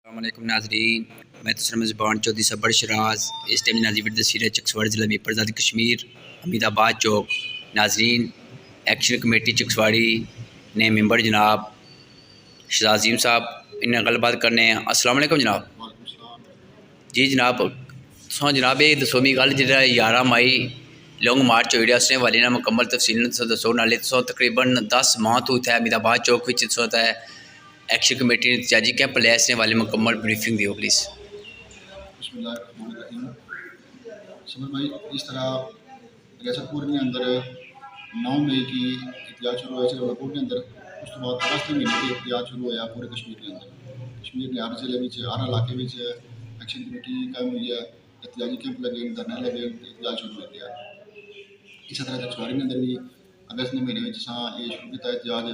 السلام علیکم ناظرین، میں تسلم زبان چودھری صبر شراز اس ٹائم ناظر تصویر چکسواڑ ضلع میں پرزاد کشمیر حمید آباد چوک۔ ناظرین، ایکشن کمیٹی چکسواڑی نے ممبر جناب شہزاد صاحب انہیں گل بات کرنے ہیں۔ السلام علیکم جناب۔ جی جناب، جناب یہ دسو بھی گل جا 11 مئی لانگ مارچ ہوئی اس نے والے نے مکمل تفصیل دسو، نالے تقریباً 10 ماہ تو اتنے حمید آباد چوک ہے ایکشن کمیٹی نے احتجاجی کیمپ لیا، اس نے والے مکمل بریفنگ دیو پلیز۔ بسم اللہ الرحمن الرحیم۔ سمر بھائی، اس طرح ریاست پور کے اندر 9 مئی کی احتجاج شروع ہوا ہے پور کے اندر، اس کے بعد اگست مہینے کی احتجاج شروع ہوا پورے کشمیر کے اندر۔ کشمیر کے ہر ضلع میں ہر علاقے میں ایکشن کمیٹی قائم ہوئی ہے، احتجاجی کیمپ لگے، دھرنے لگے، احتجاج شروع ہو گیا۔ اسی طرح چکسواڑی کے اندر بھی اگست مہینے میں یہ شروع کیا احتجاج۔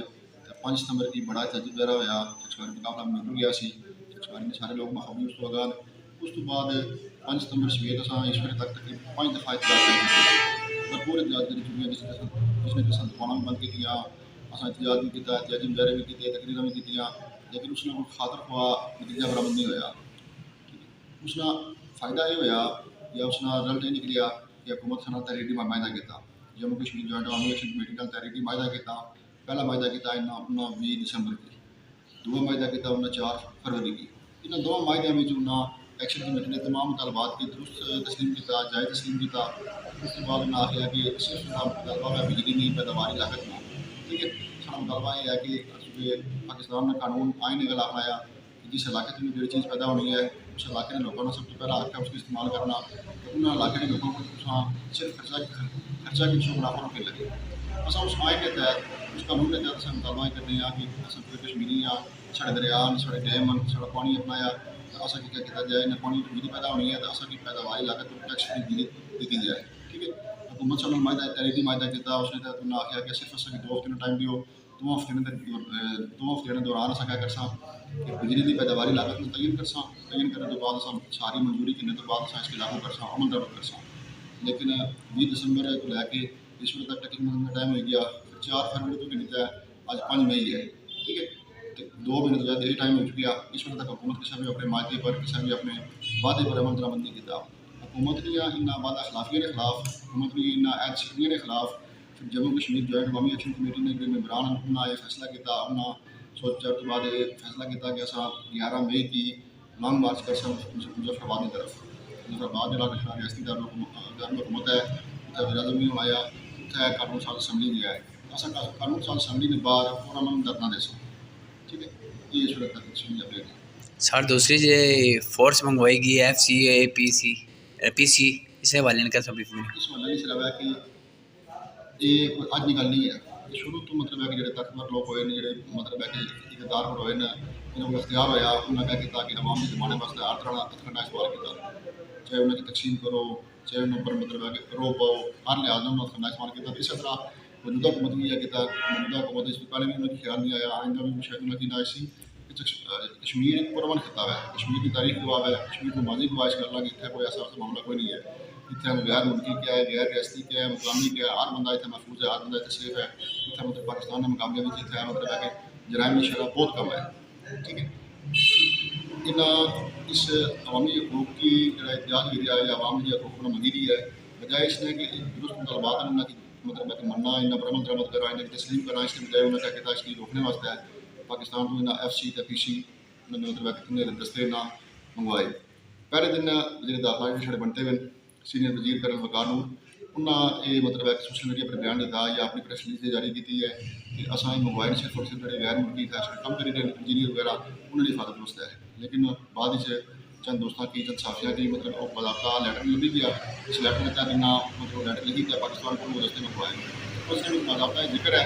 5 ستمبر کی بڑا احتجاج وغیرہ ہوا، چکسواڑی مقابلہ مل گیا سی، چکسواڑی میں سارے لوگ مخابی اس کو بعد 5 ستمبر سویرے اس وقت تک تقریباً 5 دفعہ احتجاج کر چکے ہیں، بھرپور احتجاج کر چکے ہیں، جس نے دکانیں بند کی، احتجاج بھی کیا، احتجاجی مظاہرے بھی کیے، تقریریں بھی کی، لیکن اس نے کوئی خاطر خواہ نتیجہ برآمد نہیں ہوا۔ اس کا فائدہ یہ ہوا یا اس کا رزلٹ یہ نکلیا کہ حکومت سے تحریری معاہدہ کیا، جموں کشمیر جوائنٹ عوامی ایکشن کمیٹی کا تحریری معاہدہ کیا۔ پہلا معاہدہ کیا 20 دسمبر کی، دوسرا معاہدہ کیا 4 فروری کی۔ ان دونوں معاہدے میں ایکشن کمیٹی نے تمام مطالبات کی درست تسلیم کیا، جائز تسلیم کیا۔ اس کے بعد انہوں نے آخیا کہ صرف مطالبہ ہے بجلی نہیں، پیداواری لاگت نہ، ٹھیک ہے۔ سارا مطالبہ یہ ہے کہ پاکستان نے قانون آئین نگل اپنایا کہ جس علاقے میں جو چیز پیدا ہونی ہے اس علاقے کے لوگوں نے سب سے پہلا حق ہے اس کا استعمال کرنا، ان علاقے کے لوگوں کو صرف خرچہ کی منافع روکنے لگے۔ اصل اس آئین کے تحت، اس قانون کے تحت مطالبہ کرنے ہیں کہ پورے کشمیری سارے دریا سارے ڈیم سارا پانی اپنایا، اصل کی کیا کیا جائے، انہیں پانی بجلی پیدا ہونی ہے تو اصل کی پیداواری لاگت ٹیکس کی بجلی دی جائے، ٹھیک ہے۔ حکومت سے معاہدہ تحریری معاہدہ کیا، اس نے انہوں نے آخیا کہ صرف اصل کی 2 ہفتے ٹائم دیو، 2 ہفتے کے دوران اصل کیا کرساں کہ بجلی کی پیداواری لاگت میں تعین کرساں، تعین کرنے کے بعد ساری منظوری کرنے کے بعد اس کے لاگو کرساں، عمل درآمد کرساں۔ لیکن 20 دسمبر کو لے کے اس وقت تک تقریباً ٹائم ہو گیا، 4 فروری تو نہیں تھا، آج 5 مئی ہے، ٹھیک ہے۔ 2 مہینے تو زیادہ یہ ٹائم ہو چکا، اس وقت تک حکومت کسی بھی اپنے معاہدے پر کسی بھی اپنے وعدے پر عمل درآمد نہیں کیا۔ حکومت نے ان وعدہ خلافیوں کے خلاف، حکومت نے ان عہد شکنیوں کے خلاف جموں کشمیر جوائنٹ عوامی ایکشن کمیٹی نے ممبران انہوں نے یہ فیصلہ کیا، انہوں نے سوچا کے بعد یہ فیصلہ کیا کہ اصل 11 مئی کی لانگ مارچ کر سکیں مظفرآباد کی طرف۔ مظفرآباد جو ریاستی دارالحکومت ہے، اتنے وزیر اعظم بھی آیا، اتنے قانون ساز اسمبلی بھی آئے، اصل قانون ساز اسمبلی کے باہر پورا من دھرنا دے سکیں، ٹھیک ہے۔ یہ صورت تک اپڈیٹ ہے سر دوسری جو فورس منگوائی گئی ہے پی سی اس حوالے نے کیسا بریفنگ؟ اس والے نہیں صرف ہے کہ یہ اج کی گل نہیں ہے، یہ شروع تو مطلب ہے کہ جڑے طاقتور لوگ ہوئے ہیں، جڑے مطلب ہے کہ اقتدار پر ہوئے ہیں، انہوں کو اختیار ہوا، انہوں نے کیا کیا کہ عوام کے زمانے واسطے ہر طرح کا استعمال کیا، چاہے انہیں کی تقسیم کرو، چاہے انہوں پر مطلب ہے کہ رو پاؤ، ہر لحاظ میں انہوں نے استعمال کیا۔ اسی طرح موجودہ حکومت بھی یہ کیا، موجودہ حکومت اس سے پہلے بھی انہوں نے خیال نہیں آیا، آئندہ بھی شاید انہوں کی نہ ایسی کشمیر ایک پرامن خطہ ہے، کشمیر کی تاریخ گواہ ہے، کشمیر کو ماضی گواہ کر لا کہ اتنے کوئی ایسا معاملہ کوئی نہیں ہے، اتنے غیر ملکی کیا ہے، غیر ریاستی کیا ہے، مقامی کیا ہے، ہر بندہ اتنے محفوظ ہے، ہر بندہ اتنے سیف ہے، اتنے مطلب پاکستان کے مقابلے میں اتنے مطلب ہے کہ جرائم کی شرح بہت کم ہے، ٹھیک ہے۔ اس عوامی حقوق کی احتجاج کی رہا ہے یا عوام کی حقوق نے منگی دی ہے، بجائے اس نے کہ درست مطالبات ہیں انہوں کی مطلب ہے کہ مننا، انہیں پر عمل درآمد کرنا، انہیں تسلیم کرنا، اس کے بجائے انہوں نے کیا کیا اس کی روکنے واسطے ہے پاکستان کو انہیں ایف سی پی سی مطلب ہے کہ دستے نہ منگوائے۔ پہلے دن وزیر داخلہ کے چھڑے بنتے ہوئے سینئر وزیر کرن وقار نور انہوں نے یہ مطلب ہے کہ سوشل میڈیا پر بیان دیتا یا اپنی پریس ریلیز جاری کی ہے کہ اصل یہ منگوائے صرف اور صرف غیر ملکی تھا، کم کری انجینئر وغیرہ انہوں نے حفاظت درست ہے، لیکن بعد چند دوستوں کی چند صحافیہ کی مطلب باضابطہ لیٹر لکھی گیا، اس لیٹر میں تحت مطلب لیٹر لکھی گیا پاکستان کو وہ رستے منگوائے، اس میں باضابطہ ذکر ہے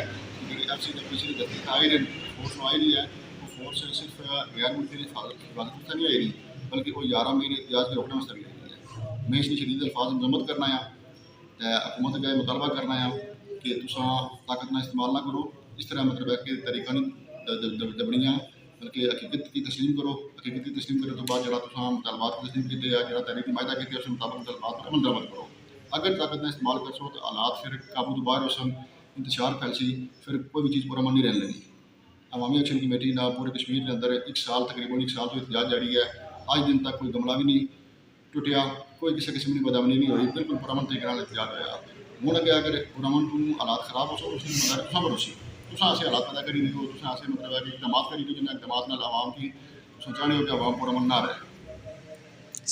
کہ ایف سی پی سی کی دستی آئی رہی فورس آئی رہی ہے، وہ فورس صرف غیر ملکی حفاظت نہیں آئی رہی بلکہ وہ 11 مئی احتجاج کے روکنے واسطے بھی آئی ہے۔ میں اس کی شدید الفاظ مذمت کرنا ہے، حکومت کا مطالبہ کرنا ہے کہ طاقت نہ استعمال نہ کرو، اس طرح مطلب ہے کہ طریقہ نہیں دبڑیاں، بلکہ حقیقت کی تسلیم کرو، حقیقت کی تسلیم کرنے کے بعد جڑا مطالبات کی تسلیم کیتے یا جڑا تحریری معاہدہ کیتے اس مطابق مطالبات پر عمل درآمد کرو۔ اگر طاقت نہ استعمال کرسو تو حالات پھر قابو تو باہر ہو سن، انتشار پھیل سی، پھر کوئی بھی چیز پر عمل نہیں رہنے لگی۔ عوامی ایکشن کمیٹی نہ پورے کشمیر کے اندر 1 سال تقریباً 1 سال تو احتجاج جاری ہے. آج دن تک کوئی گملہ بھی نہیں ٹوٹیا, کوئی کسی قسم کی بدامنی نہیں ہوئی, بالکل پرامن طریقے نال احتجاج ہوا. ہوں اگے اگر پرامن تو حالات خراب ہو سو اس مگر تصا بھروسی تصا ایسے حالات پیدا کری دیو, تصا ایسے مطلب ہے کہ اقدامات کری دیو جن اقدامات نال عوام کی تصا چاہتے ہو کہ عوام پرامن نہ رہے.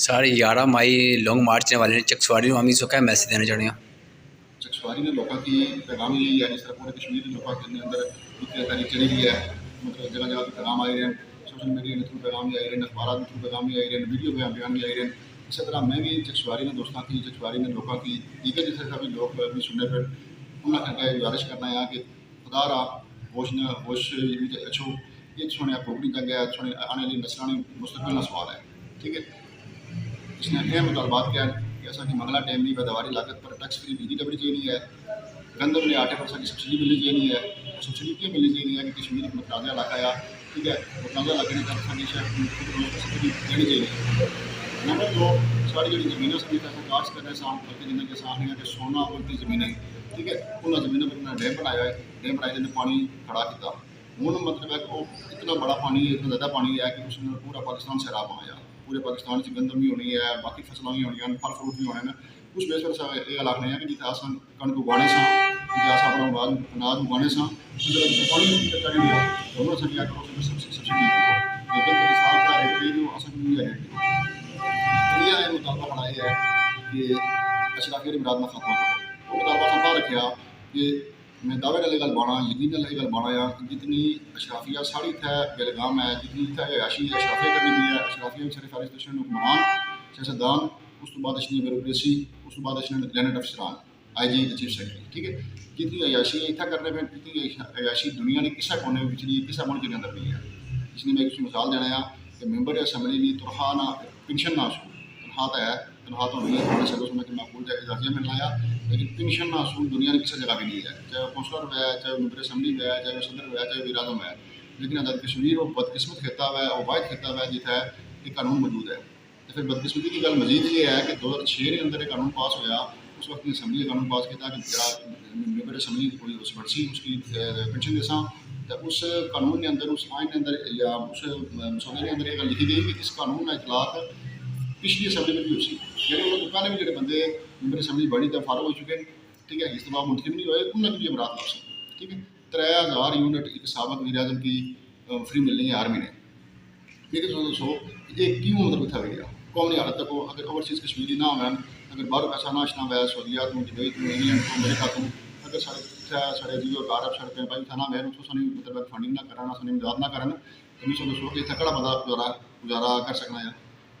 سر 11 مئی لانگ مارچ والے نے چکسواڑی عوامی کو کیا میسج دینا چاہتے ہیں؟ چکسواری نے لوگوں کی پیغام یہی ہے, جس طرح پورے کشمیر کے لوگوں کے اندر ایک تاریخ چلی گئی ہے, مطلب جگہ جگہ پیغام آئے رہے ہیں, سوشل میڈیا کے تھرو پیغام بھی آئے رہے ہیں, اخبارات کے تھرو پیغام بھی آئے رہے ہیں, ویڈیو بیان بھی آئے رہے ہیں. اسی طرح میں بھی چکسواری نے دوستوں کی, چکسواری نے لوگوں کی دیگر جس طرح بھی لوگ بھی سننے پہ انہوں نے گزارش کرنا ہے کہ خدا را ہوش اچھو, یہ سونے پوگنی جنگ ہے, سونے آنے والی نسلانی مستقبل کا سوال ہے. ٹھیک ہے, اس نے اہم مطالبات کیا ہے کہ ایسا کہ منگلا ڈیم کی پیداواری لاگت پر ٹیکس فری بجلی دبنی چاہیے ہے, گندم نے آٹے پر سبسڈی ملنی چاہیے ہے, سبسڈی کیوں ملنی چاہیے ہے کہ کشمیر ایک متنازع علاقہ ہے. ٹھیک ہے, متنازع علاقے نے سبسڈی دینی چاہیے. نمبر 2, ساری جڑی زمینیں سب کاشت کرنے سان بلکہ جن کے سامنے کہ سونا بولتی زمینیں, ٹھیک ہے, انہوں زمینوں پر انہوں نے ڈیم بنایا ہے, ڈیم بنایا جن نے پانی کھڑا کیا. ہوں مطلب ہے کہ وہ اتنا بڑا پانی ہے, اتنا زیادہ پانی ہے کہ اس نے پورا پاکستان سیراب بنایا. پورے پاکستان سے گندم بھی ہونی ہے, باقی فصلیں بھی ہونی ہیں, پھل فروٹ بھی ہونے ہیں. اس بیس پر یہ علاقے ہیں کہ جتنے آسان کنک اگانے سا, جتنے آسان اپنا اناج اگانے سا, پانی چڑھ گیا دونوں سے کیا کرو سبسڈی لیکن کسان کا ریٹ دے دو اصل نہیں ریٹ دو. یہ مطالبہ بنایا ہے کہ اشرافیہ امراض میں خاتمہ کرو. وہ مطالبہ سنبھال رکھا کہ میں دعوے نال گل بانا, یقین نال گل بانا یا جتنی اشرافیہ ساری تھے بیلگام ہے, جتنی تھے عیاشی اشرافیہ کرنی بھی ہے, اشرافیہ میں سارے فارغ اسٹیشن حکمران سیاستدان, اس تو بعد اشنی بیوروکریسی, اس تو بعد اشنے لینڈ افسران, آئی جی چیف سیکرٹری. ٹھیک ہے, جتنی عیاشی اتنا کرنے پہ جتنی عیاشی دنیا نے کسے کونے میں پچھلی کسے ملک کے اندر نہیں ہے. اس لیے میں ایک مثال دینا ہے کہ ممبر اسمبلی بھی تنخواہ نہ پینشن نہ اصول, تنخواہ تو ہے, تنخواہ تو نہیں ہے, تھوڑے سے اس میں کہ معقول اعزازیہ ملنا ہے, لیکن پینشن نہ اصول دنیا نے کسی جگہ بھی نہیں ہے, چاہے وہ کونسلر ہوا ہے, چاہے وہ ممبر اسمبلی ہوا ہے, چاہے وہ صدر ہوا ہے, چاہے وہ وزیر اعظم ہے. لیکن اگر کشمیر وہ بدقسمت خطہ ہوا ہے, اور واحد خطہ ہوا ہے جتنا ہے یہ قانون موجود ہے. تو پھر بدقسمتی کی گل مزید یہ ہے کہ 2006 کے اندر ایک قانون پاس ہوا, اس وقت اسمبلی کا قانون پاس کیا کہ جڑا ممبر اسمبلی کوئی اس بڑسی اس کی پینشن دے ساں, تو اس قانون کے اندر, اس آئین کے اندر یا اس مسودے کے اندر یہ گل لکھی گئی کہ اس قانون کا اطلاق پچھلی اسمبلی میں بھی ہو سی, یعنی وہ پہلے بھی جڑے بندے ممبر اسمبلی بڑی تو فارغ ہو چکے ہیں. ٹھیک ہے, اس کے بعد منتخب نہیں ہوئے, انہوں نے بھی امراض لا سکتے. ٹھیک ہے, 3000 یونٹ ایک سابق وزیر اعظم کی فری ملنی ہے آرمی نے. ٹھیک ہے, دوستو یہ کیوں مطلب اتنا گیا قومی حالت تک, اگر اوورسیز کشمیری نہ ہونا, اگر باہر پیسہ نہ اشنا ہوا سعودیات میں دبئی تو انگلینڈ تو امریکہ تو, اگر سارے جیو کار سڑک پہ بھائی تھانا میں تو سنی مطلب فنڈنگ نہ کرنا, سنی امداد نہ کرنا, تو نہیں سو کہ تھکڑا بندہ گزارا کر سکنا ہے.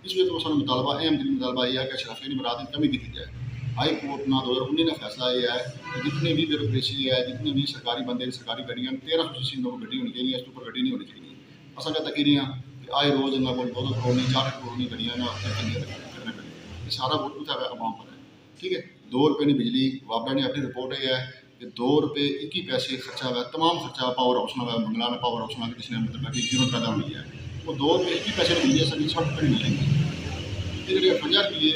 اس وجہ تو سارا مطالبہ اہم ترین مطالبہ یہ ہے کہ اشرافیہ امراض کی کمی کی جائے. ہائی کورٹ نے 2019 نے فیصلہ یہ ہے کہ جتنے بھی بیوروکریسی ہے, جتنے بھی سرکاری بندے سرکاری گڈیاں 1300 سی کو گڈی ہونی چاہیے, اس کے اوپر گڈی نہیں ہونی چاہیے. اصل کیا تک رہی ہیں کہ آئے روز ان کو 2 کروڑ نہیں 4 کروڑ نہیں گڈیاں کرنے پڑی. یہ سارا ووٹ اتنا عوام پر ہے. ٹھیک ہے, 2 روپے نہیں بجلی, وابڈا نے اپنی رپورٹ یہ ہے کہ 2 روپے 21 پیسے خرچہ ہوا, تمام خرچہ پاور ہاؤس نہ ہوا, منگلا میں پاور ہاؤس نہ کسی نے مطلب کہ زیرو پیدا ہوئی ہے, وہ 2 روپے 21 پیسے ملی ہے, سر 60 روپے نہیں ملیں گے. یہ جڑے 50 روپیے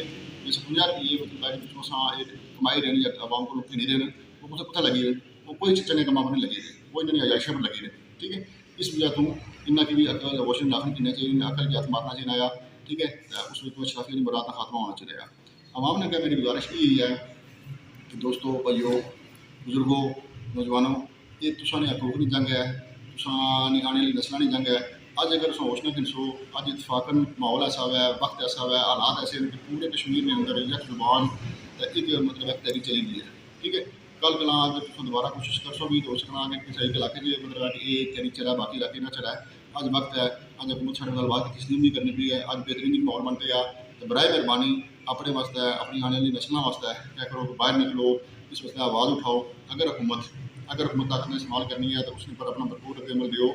جیسے 50 روپیے مطلب کمائی رہنی عوام کو روکی نہیں رہے, وہ کتنے لگے رہے, وہ کوئی چنے کما نہیں لگے رہے, وہ انہیں عیاشیاں پر لگے رہے. ٹھیک ہے, اس وجہ تو انہیں کی بھی عقل واشن داخل کرنا چاہیے, عقل کی ہاتھ مارنا چاہیے آیا. ٹھیک ہے, اس وقت اشرافی برات کا خاتمہ ہونا چاہیے. عوام نے کیا میری گزارش یہی ہے کہ دوستوں, بھائیوں, بزرگوں, نوجوانوں, یہ تسانی حقوقی جنگ ہے, تسانی آنے والی نسلانی جنگ ہے. اج اگر سوچنا کہ سو اج اتفاقاً ماحول ایسا ہوا ہے, وقت ایسا ہوا ہے, حالات ایسے ہیں کہ پورے کشمیر کے اندر یک زبان ایک مطلب ایک تحریک چلی گئی ہے. ٹھیک ہے, کل کلاں اگر تم دوبارہ کوشش کر سو بھی تو اس کلاں کہ کسی ایک علاقے سے مطلب کہ یہ تحریک چلا, باقی علاقے نہ چلا ہے. اج وقت ہے, اج حکومت سارے گل بات تسلیم بھی کرنی پی ہے. اج بہترین ماحول بنتے ہیں, تو برائے مہربانی اپنے واسطے, اپنی آنے والی نسلوں واسطے کیا کرو کہ باہر نکلو, اس واسطے آواز اٹھاؤ. اگر حکومت طاقت نے استعمال کرنی ہے تو اس پر اپنا بھرپور رد عمل دیو.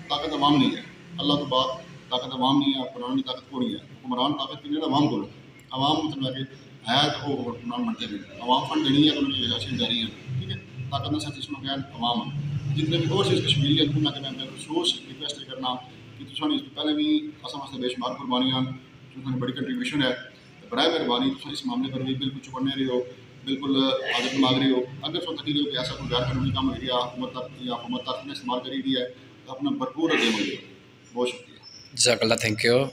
طاقت عوام نہیں ہے, اللہ تو بات طاقت عوام نہیں ہے, حکمران کی طاقت کو نہیں ہے. حکمران طاقت کی نہیں عوام کو, عوام مطلب کہ ہے تو وہ حکمران بنتے بھی, عوام فنڈ دینی ہے تو انہیں عیاشی جاری ہے. ٹھیک ہے, طاقت نے سچ اس میں کیا عوام جتنے بھی اور چیز کشمیری ہے انہوں نے میں خصوص ریکویسٹ کرنا کہ تسان اس پہلے بھی اصل واسطے بے شمار قربانیاں تمہیں بڑی کنٹریبیوشن ہے. برائے مہربانی تم اس معاملے پر بھی بالکل چپڑنے رہی ہو, بالکل عادت مانگ رہی ہو. اگر سو تک ہو کہ ایسا کوئی غیر قانونی کام ہو گیا حکومت تک یا حکومت طاقت نے استعمال کری دی ہے, اپنا بھرپور عدم عملی۔ بہت شکریہ۔ جزاک اللہ، تھینک یو۔